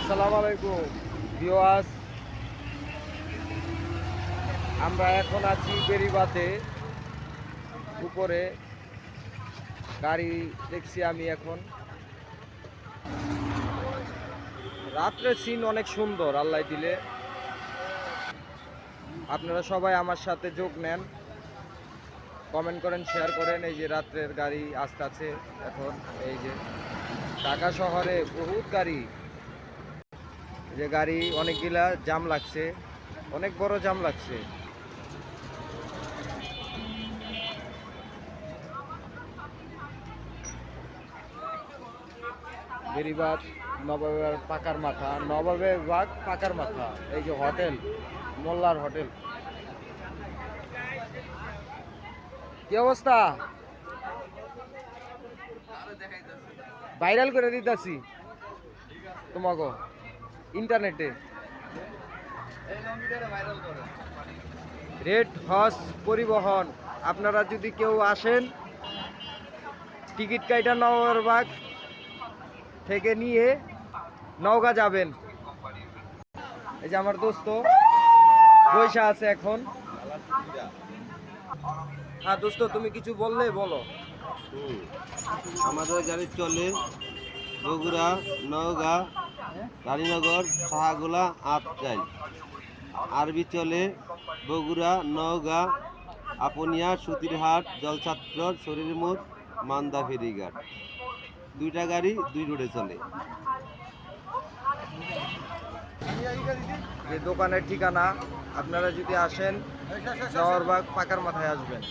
আসসালামু আলাইকুম ভিউয়ার্স, আমরা এখন আছি বেরিবাতে। উপরে গাড়ি দেখছি আমি এখন। রাত্রের সিন অনেক সুন্দর আল্লাহ দিলে। আপনারা সবাই আমার সাথে যোগ নেন, কমেন্ট করেন, শেয়ার করেন। এই যে রাত্রের গাড়ি আসতেছে এখন। এই যে ঢাকা শহরে বহুত গাড়ি, যে গাড়ি অনেকগুলা জাম লাগছে, অনেক বড় জাম লাগছে। বেরিবাদ নবাবের পাকার মাথা, নবাবের বাগ পাকার মাথা। এই যে হোটেল, মোল্লার হোটেল। কি অবস্থা? ভাইরাল করে দিতেছি তোমাকে ইন্টারনেটে। রেড হর্স পরিবহন, আপনারা যদি কেউ আসেন, টিকিট কাইটা নবাবের বাগ থেকে নিয়ে নওগাঁ যাবেন। এই যে আমার দোস্ত বৈশা আছে এখন। হ্যাঁ দোস্ত, তুমি কিছু বললে বলো। আমাদের গাড়ি চলে বগুড়া, নওগাঁ, রানীনগর, সাহাগুলা, আটচাইল। আরবি চলে বগুড়া, নওগাঁ, আপনিয়া, সুতিরহাট, জলছাত্র, শরীরমুখ, মান্দা ফেরিঘাট। দুইটা গাড়ি দুই রোডে চলে। যে দোকানের ঠিকানা, আপনারা যদি আসেন নওয়ারবাগ পাকার মাথায় আসবেন।